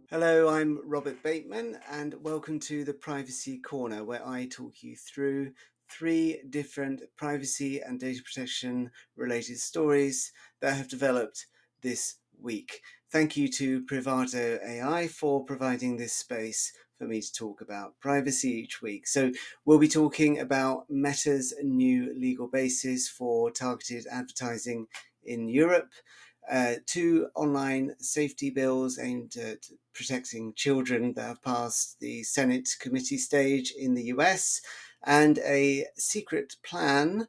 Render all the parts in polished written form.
Hello, I'm Robert Bateman and welcome to the Privacy Corner, where I talk you through 3 different privacy and data protection related stories that have developed this week. Thank you to Privado.ai for providing this space for me to talk about privacy each week. So we'll be talking about Meta's new legal basis for targeted advertising in Europe, 2 online safety bills aimed at protecting children that have passed the Senate committee stage in the US, and a secret plan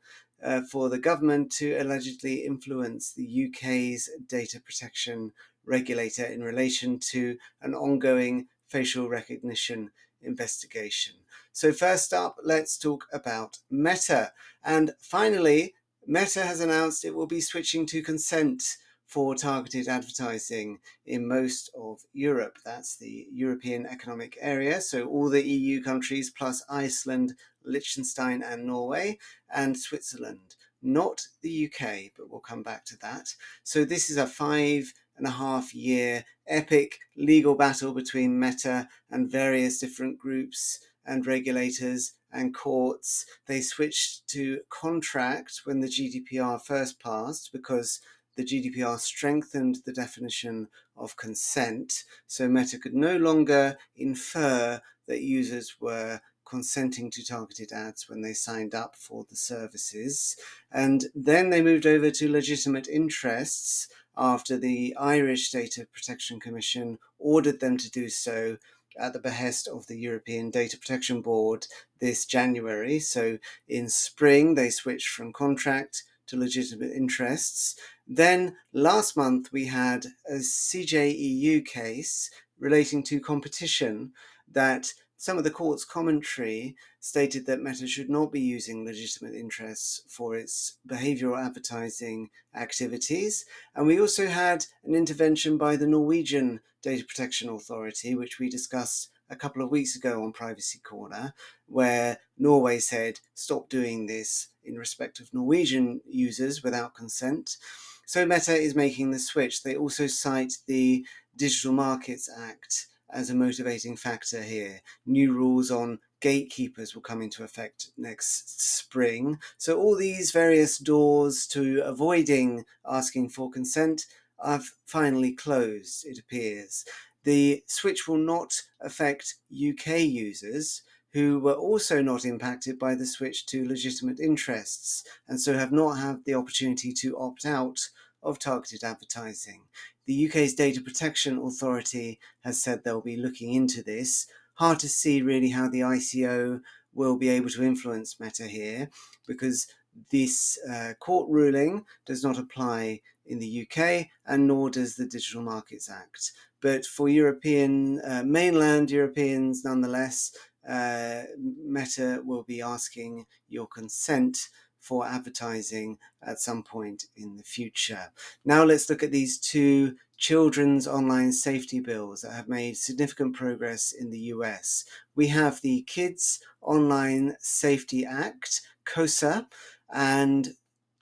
for the government to allegedly influence the UK's data protection regulator in relation to an ongoing facial recognition investigation. So first up, let's talk about Meta. And finally, Meta has announced it will be switching to consent for targeted advertising in most of Europe. That's the European Economic Area, so all the EU countries plus Iceland, Liechtenstein and Norway, and Switzerland. Not the UK, but we'll come back to that. So this is a 5.5-year epic legal battle between Meta and various different groups and regulators and courts. They switched to contract when the GDPR first passed because the GDPR strengthened the definition of consent, so Meta could no longer infer that users were consenting to targeted ads when they signed up for the services. And then they moved over to legitimate interests after the Irish Data Protection Commission ordered them to do so at the behest of the European Data Protection Board this January. So in spring, they switched from contract to legitimate interests. Then last month we had a CJEU case relating to competition that some of the court's commentary stated that Meta should not be using legitimate interests for its behavioral advertising activities. And we also had an intervention by the Norwegian Data Protection Authority, which we discussed a couple of weeks ago on Privacy Corner, where Norway said, stop doing this in respect of Norwegian users without consent. So Meta is making the switch. They also cite the Digital Markets Act as a motivating factor here. New rules on gatekeepers will come into effect next spring. So all these various doors to avoiding asking for consent have finally closed, it appears. The switch will not affect UK users, who were also not impacted by the switch to legitimate interests, and so have not had the opportunity to opt out of targeted advertising. The UK's Data Protection Authority has said they'll be looking into this. Hard to see really how the ICO will be able to influence Meta here, because this court ruling does not apply in the UK, and nor does the Digital Markets Act. But for European, mainland Europeans nonetheless, Meta will be asking your consent for advertising at some point in the future. Now let's look at these 2 children's online safety bills that have made significant progress in the US. We have the Kids Online Safety Act, COSA, and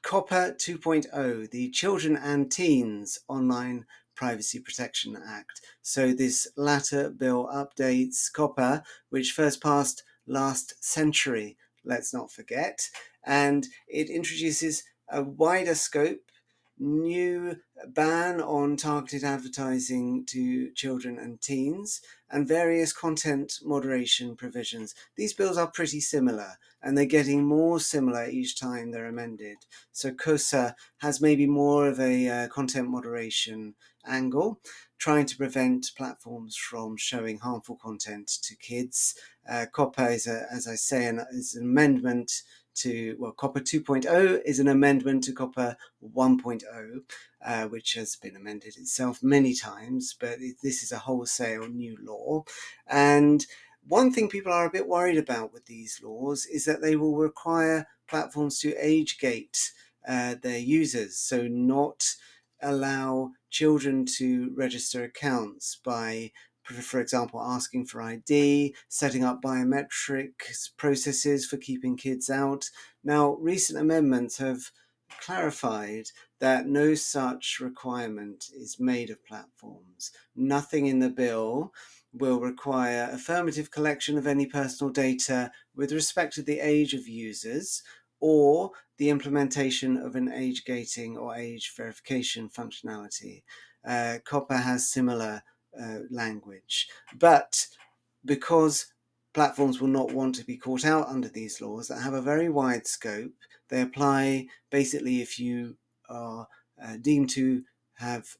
COPPA 2.0, the Children and Teens Online Privacy Protection Act. So this latter bill updates COPPA, which first passed last century, let's not forget, and it introduces a wider scope, new ban on targeted advertising to children and teens, and various content moderation provisions. These bills are pretty similar, and they're getting more similar each time they're amended. So COSA has maybe more of a content moderation angle, trying to prevent platforms from showing harmful content to kids. COPPA is, as I say, is an amendment to, well, COPPA 2.0 is an amendment to COPPA 1.0, which has been amended itself many times, but this is a wholesale new law. And one thing people are a bit worried about with these laws is that they will require platforms to age gate their users, so not allow children to register accounts by, for example, asking for ID, setting up biometric processes for keeping kids out. Now, recent amendments have clarified that no such requirement is made of platforms. Nothing in the bill will require affirmative collection of any personal data with respect to the age of users or the implementation of an age gating or age verification functionality. COPPA has similar language, but because platforms will not want to be caught out under these laws that have a very wide scope, they apply basically if you are deemed to have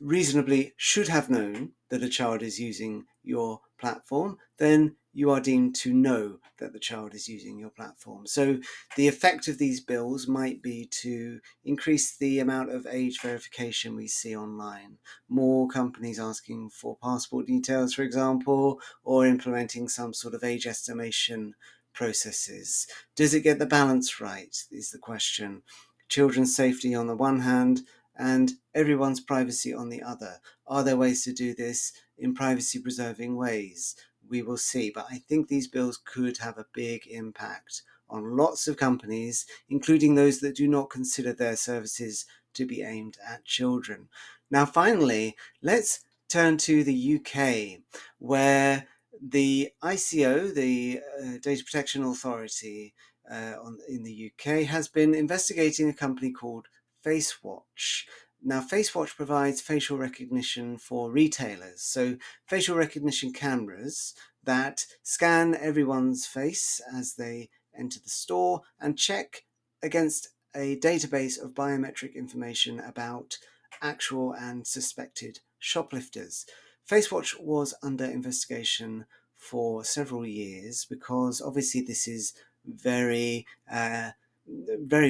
reasonably should have known that a child is using your platform, then you are deemed to know that the child is using your platform. So the effect of these bills might be to increase the amount of age verification we see online. More companies asking for passport details, for example, or implementing some sort of age estimation processes. Does it get the balance right, is the question. Children's safety on the one hand, and everyone's privacy on the other. Are there ways to do this in privacy preserving ways? We will see, but I think these bills could have a big impact on lots of companies, including those that do not consider their services to be aimed at children. Now, finally, let's turn to the UK, where the ICO, the Data Protection Authority in the UK, has been investigating a company called FaceWatch. Now, FaceWatch provides facial recognition for retailers. So, facial recognition cameras that scan everyone's face as they enter the store and check against a database of biometric information about actual and suspected shoplifters. FaceWatch was under investigation for several years because obviously this is very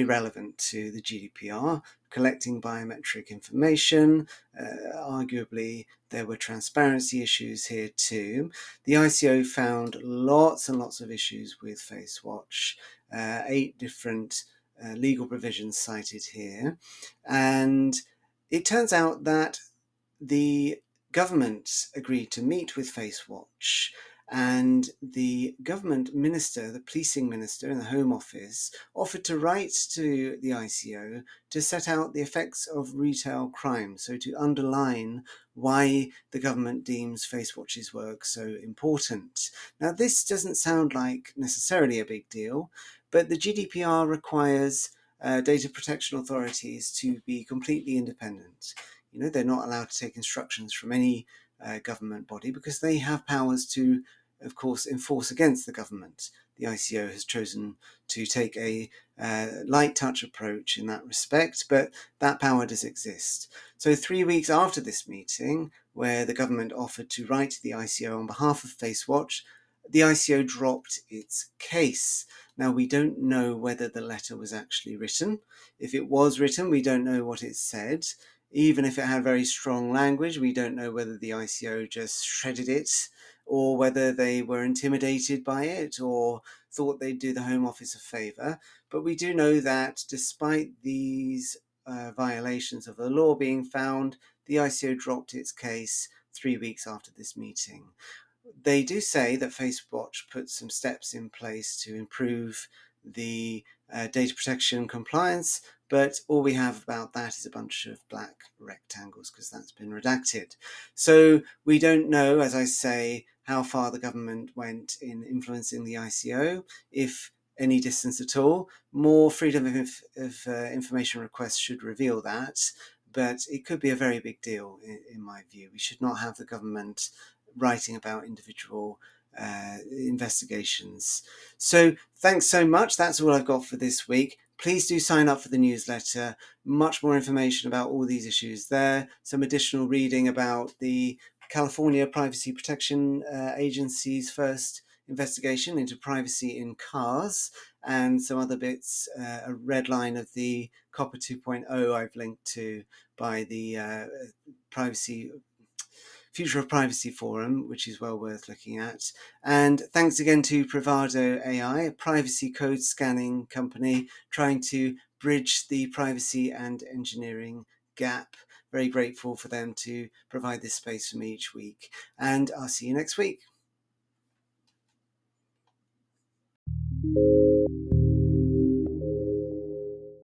relevant to the GDPR, collecting biometric information. Arguably, there were transparency issues here too. The ICO found lots and lots of issues with FaceWatch, 8 different legal provisions cited here. And it turns out that the government agreed to meet with FaceWatch, and the government minister, the policing minister in the Home Office, offered to write to the ICO to set out the effects of retail crime, so to underline why the government deems FaceWatch's work so important. Now, this doesn't sound like necessarily a big deal, but the GDPR requires data protection authorities to be completely independent. You know, they're not allowed to take instructions from any government body because they have powers to, of course, enforce against the government. The ICO has chosen to take a light touch approach in that respect, but that power does exist. So 3 weeks after this meeting, where the government offered to write to the ICO on behalf of FaceWatch, the ICO dropped its case. Now, we don't know whether the letter was actually written. If it was written, we don't know what it said. Even if it had very strong language, we don't know whether the ICO just shredded it or whether they were intimidated by it or thought they'd do the Home Office a favour. But we do know that despite these violations of the law being found, the ICO dropped its case 3 weeks after this meeting. They do say that FaceWatch put some steps in place to improve the data protection compliance, but all we have about that is a bunch of black rectangles because that's been redacted. So we don't know, as I say, how far the government went in influencing the ICO, if any distance at all. More freedom of information requests should reveal that, but it could be a very big deal in my view. We should not have the government writing about individual investigations. So thanks so much. That's all I've got for this week. Please do sign up for the newsletter. Much more information about all these issues there. Some additional reading about the California Privacy Protection Agency's first investigation into privacy in cars, and some other bits, a red line of the COPPA 2.0 I've linked to by the Privacy Future of Privacy Forum, which is well worth looking at. And thanks again to Privado.ai, a privacy code scanning company trying to bridge the privacy and engineering gap. Very grateful for them to provide this space for me each week. And I'll see you next week.